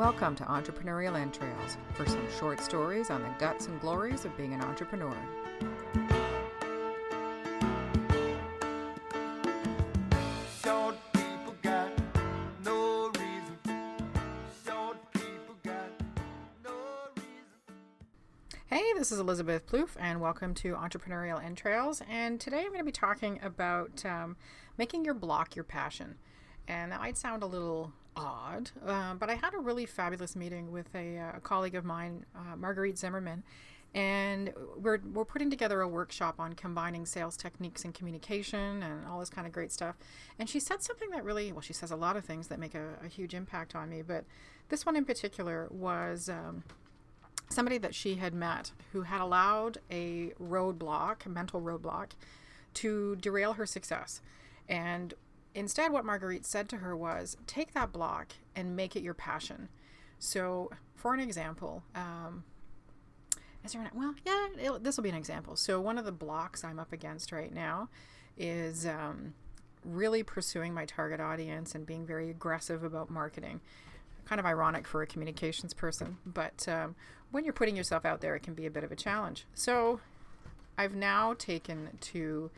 Welcome to Entrepreneurial Entrails for some short stories on the guts and glories of being an entrepreneur. Short people got no reason. Short people got no reason. Hey, this is Elizabeth Plouffe, and welcome to Entrepreneurial Entrails. And today I'm going to be talking about making your block your passion. And that might sound a little odd, but I had a really fabulous meeting with a colleague of mine, Marguerite Zimmerman, and we're putting together a workshop on combining sales techniques and communication and all this kind of great stuff. And she said something that really, well, she says a lot of things that make a huge impact on me, but this one in particular was somebody that she had met who had allowed a roadblock, a mental roadblock, to derail her success. And instead, what Marguerite said to her was, take that block and make it your passion. So, for an example, this will be an example. So, one of the blocks I'm up against right now is really pursuing my target audience and being very aggressive about marketing. Kind of ironic for a communications person, but when you're putting yourself out there, it can be a bit of a challenge. So, I've now taken to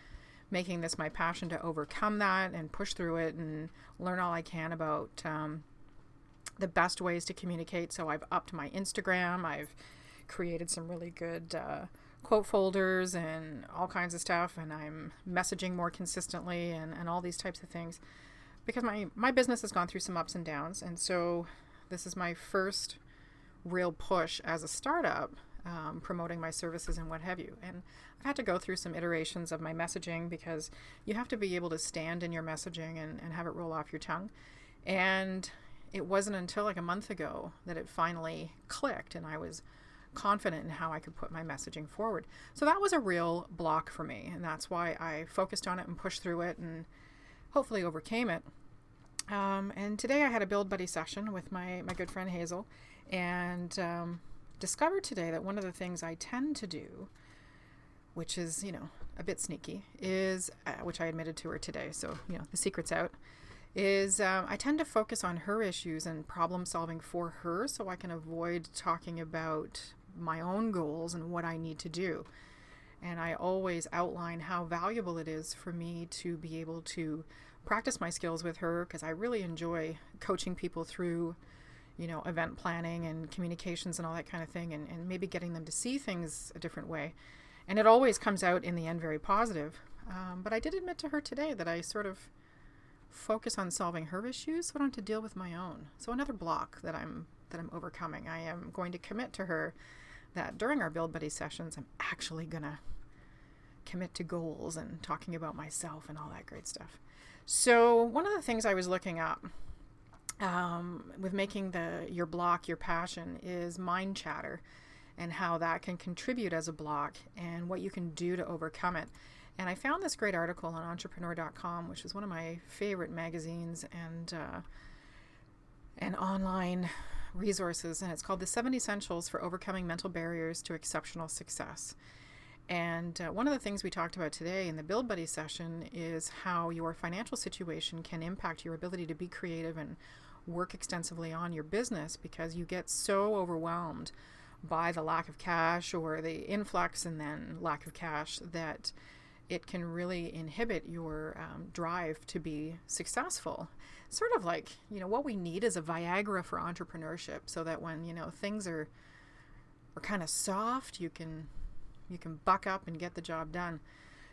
making this my passion to overcome that and push through it and learn all I can about the best ways to communicate. So I've upped my Instagram. I've created some really good quote folders and all kinds of stuff. And I'm messaging more consistently and all these types of things because my business has gone through some ups and downs. And so this is my first real push as a startup, promoting my services and what have you. And I've had to go through some iterations of my messaging because you have to be able to stand in your messaging and have it roll off your tongue. And it wasn't until like a month ago that it finally clicked and I was confident in how I could put my messaging forward. So that was a real block for me. And that's why I focused on it and pushed through it and hopefully overcame it. And today I had a Build Buddy session with my good friend Hazel, and discovered today that one of the things I tend to do, which is, a bit sneaky, is, which I admitted to her today, so, the secret's out, is I tend to focus on her issues and problem solving for her so I can avoid talking about my own goals and what I need to do. And I always outline how valuable it is for me to be able to practice my skills with her because I really enjoy coaching people through event planning and communications and all that kind of thing, and maybe getting them to see things a different way. And it always comes out in the end very positive. But I did admit to her today that I sort of focus on solving her issues so I don't have to deal with my own. So another block that I'm overcoming. I am going to commit to her that during our Build Buddy sessions, I'm actually going to commit to goals and talking about myself and all that great stuff. So one of the things I was looking up with making your block your passion is mind chatter and how that can contribute as a block and what you can do to overcome it. And I found this great article on entrepreneur.com, which is one of my favorite magazines and online resources, and it's called The 7 Essentials for Overcoming Mental Barriers to Exceptional Success. And one of the things we talked about today in the Build Buddy session is how your financial situation can impact your ability to be creative and work extensively on your business because you get so overwhelmed by the lack of cash or the influx and then lack of cash that it can really inhibit your drive to be successful. Sort of like, what we need is a Viagra for entrepreneurship so that when, things are kind of soft, you can buck up and get the job done.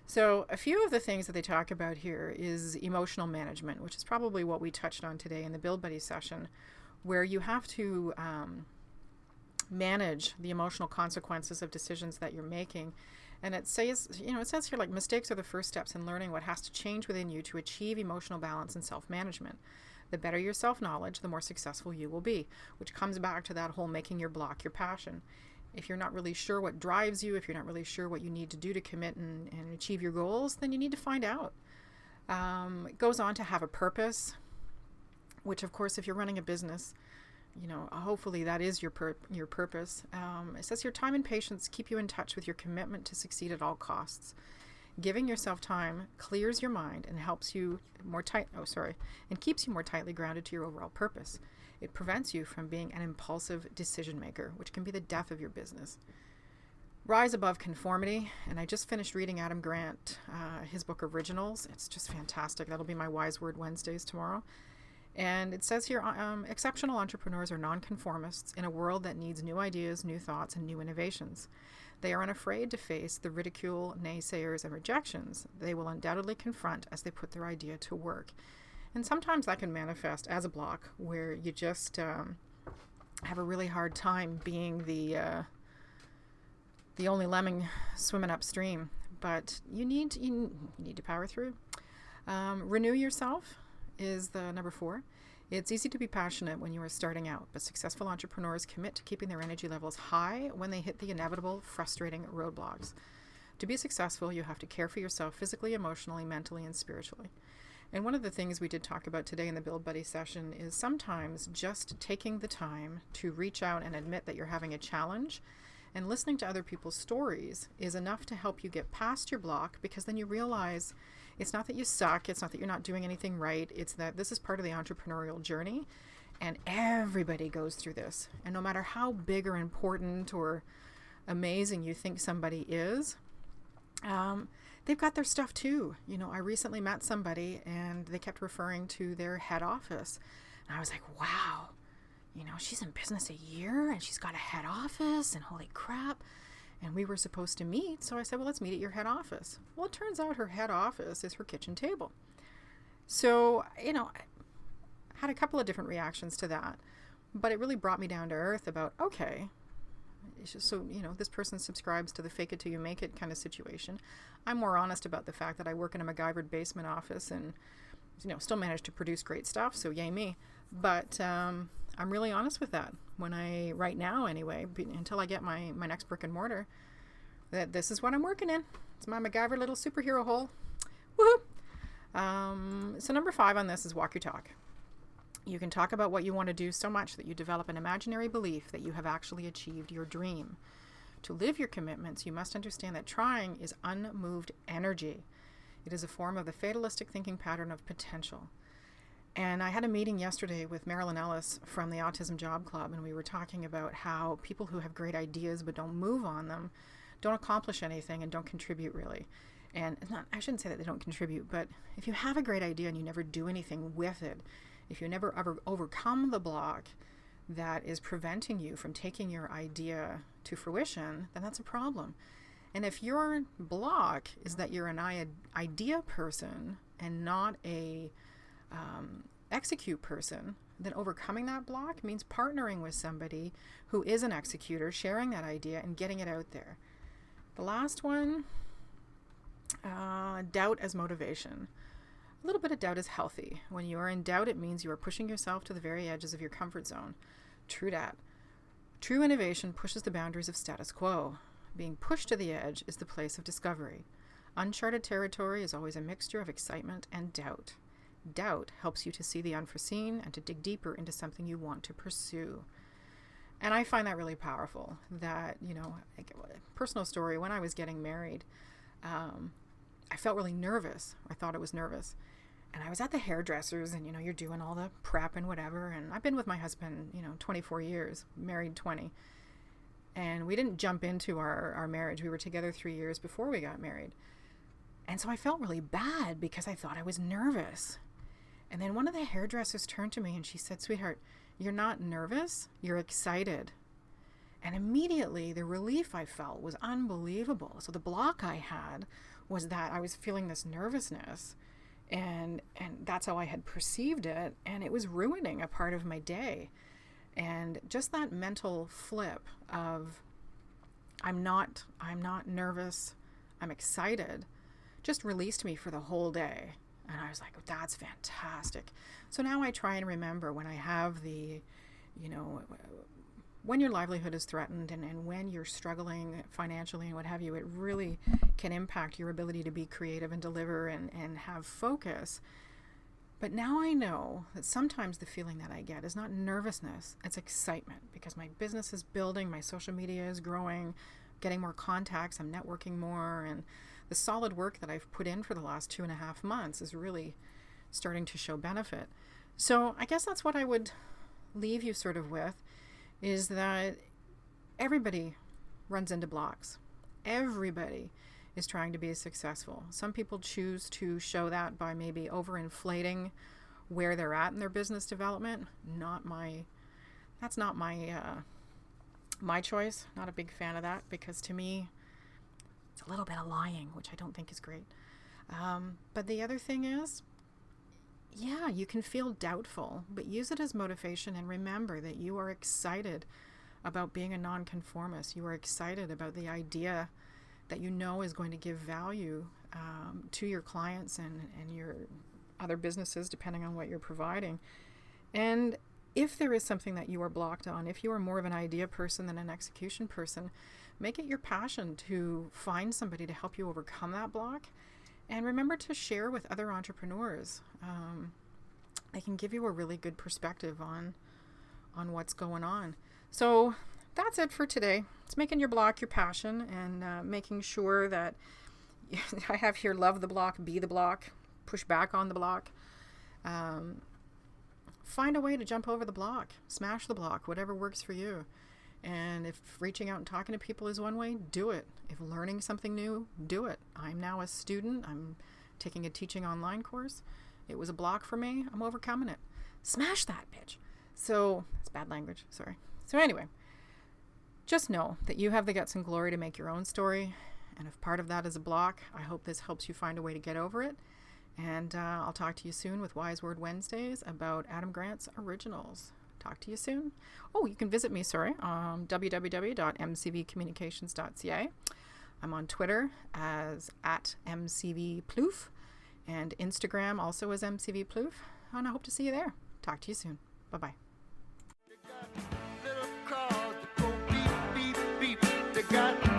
So a few of the things that they talk about here is emotional management, which is probably what we touched on today in the Build Buddy session, where you have to manage the emotional consequences of decisions that you're making. And it says here, like, mistakes are the first steps in learning what has to change within you to achieve emotional balance and self-management. The better your self-knowledge, the more successful you will be, which comes back to that whole making your block your passion. If you're not really sure what drives you, if you're not really sure what you need to do to commit and achieve your goals, then you need to find out. It goes on to have a purpose, which, of course, if you're running a business, hopefully that is your purpose. It says your time and patience keep you in touch with your commitment to succeed at all costs. Giving yourself time clears your mind and keeps you more tightly grounded to your overall purpose. It prevents you from being an impulsive decision maker, which can be the death of your business. Rise above conformity. And I just finished reading Adam Grant, his book Originals. It's just fantastic. That'll be my Wise Word Wednesdays tomorrow. And it says here, exceptional entrepreneurs are non-conformists in a world that needs new ideas, new thoughts, and new innovations. They are unafraid to face the ridicule, naysayers, and rejections they will undoubtedly confront as they put their idea to work. And sometimes that can manifest as a block where you just have a really hard time being the only lemming swimming upstream. But you need to power through. Renew yourself is the number 4. It's easy to be passionate when you are starting out, but successful entrepreneurs commit to keeping their energy levels high when they hit the inevitable, frustrating roadblocks. To be successful, you have to care for yourself physically, emotionally, mentally, and spiritually. And one of the things we did talk about today in the Build Buddy session is sometimes just taking the time to reach out and admit that you're having a challenge, and listening to other people's stories is enough to help you get past your block, because then you realize it's not that you suck, it's not that you're not doing anything right, it's that this is part of the entrepreneurial journey, and everybody goes through this. And no matter how big or important or amazing you think somebody is, they've got their stuff too. You know, I recently met somebody and they kept referring to their head office. And I was like, wow, you know, she's in business a year and she's got a head office, and holy crap. And we were supposed to meet. So I said, well, let's meet at your head office. Well, it turns out her head office is her kitchen table. So, you know, I had a couple of different reactions to that, but it really brought me down to earth about, okay, so, you know, this person subscribes to the fake it till you make it kind of situation. I'm more honest about the fact that I work in a MacGyvered basement office and, you know, still manage to produce great stuff. So yay me. But I'm really honest with that right now anyway, until I get my next brick and mortar, that this is what I'm working in. It's my MacGyver little superhero hole. Woohoo! So number 5 on this is walk your talk. You can talk about what you want to do so much that you develop an imaginary belief that you have actually achieved your dream. To live your commitments, you must understand that trying is unmoved energy. It is a form of the fatalistic thinking pattern of potential. And I had a meeting yesterday with Marilyn Ellis from the Autism Job Club, and we were talking about how people who have great ideas but don't move on them don't accomplish anything and don't contribute really. And I shouldn't say that they don't contribute, but if you have a great idea and you never do anything with it, if you never ever overcome the block that is preventing you from taking your idea to fruition, then that's a problem. And if your block is that you're an idea person and not a execute person, then overcoming that block means partnering with somebody who is an executor, sharing that idea and getting it out there. The last one, doubt as motivation. A little bit of doubt is healthy. When you are in doubt, it means you are pushing yourself to the very edges of your comfort zone. True dat. True innovation pushes the boundaries of status quo. Being pushed to the edge is the place of discovery. Uncharted territory is always a mixture of excitement and doubt. Doubt helps you to see the unforeseen and to dig deeper into something you want to pursue. And I find that really powerful. That, you know, personal story, when I was getting married, I felt really nervous. I thought I was nervous. And I was at the hairdressers and, you know, you're doing all the prep and whatever. And I've been with my husband, 24 years, married 20. And we didn't jump into our marriage. We were together 3 years before we got married. And so I felt really bad because I thought I was nervous. And then one of the hairdressers turned to me and she said, "Sweetheart, you're not nervous, you're excited." And immediately the relief I felt was unbelievable. So the block I had was that I was feeling this nervousness, and that's how I had perceived it, and it was ruining a part of my day. And just that mental flip of I'm not nervous, I'm excited, just released me for the whole day. And I was like, that's fantastic. So now I try and remember when I have when your livelihood is threatened and when you're struggling financially and what have you, it really can impact your ability to be creative and deliver and have focus. But now I know that sometimes the feeling that I get is not nervousness, it's excitement, because my business is building, my social media is growing, getting more contacts, I'm networking more, and the solid work that I've put in for the last 2.5 months is really starting to show benefit. So I guess that's what I would leave you sort of with is that everybody runs into blocks. Everybody is trying to be successful. Some people choose to show that by maybe overinflating where they're at in their business development. That's not my choice. Not a big fan of that, because to me, it's a little bit of lying, which I don't think is great. But the other thing is, yeah, you can feel doubtful, but use it as motivation and remember that you are excited about being a non-conformist. You are excited about the idea that you know is going to give value to your clients and your other businesses, depending on what you're providing. And if there is something that you are blocked on, if you are more of an idea person than an execution person, make it your passion to find somebody to help you overcome that block. And remember to share with other entrepreneurs. They can give you a really good perspective on what's going on. So that's it for today. It's making your block your passion, and making sure that I have here: love the block, be the block, push back on the block. Find a way to jump over the block, smash the block, whatever works for you. And if reaching out and talking to people is one way, do it. If learning something new, do it. I'm now a student. I'm taking a teaching online course. It was a block for me. I'm overcoming it. Smash that, bitch. So, it's bad language, sorry. So anyway, just know that you have the guts and glory to make your own story. And if part of that is a block, I hope this helps you find a way to get over it. And I'll talk to you soon with Wise Word Wednesdays about Adam Grant's originals. Talk to you soon. Oh, you can visit me, www.mcvcommunications.ca. I'm on Twitter as @mcvplouf, and Instagram also as mcvplouf. And I hope to see you there. Talk to you soon. Bye-bye. Little cars that go beep, beep, beep. They got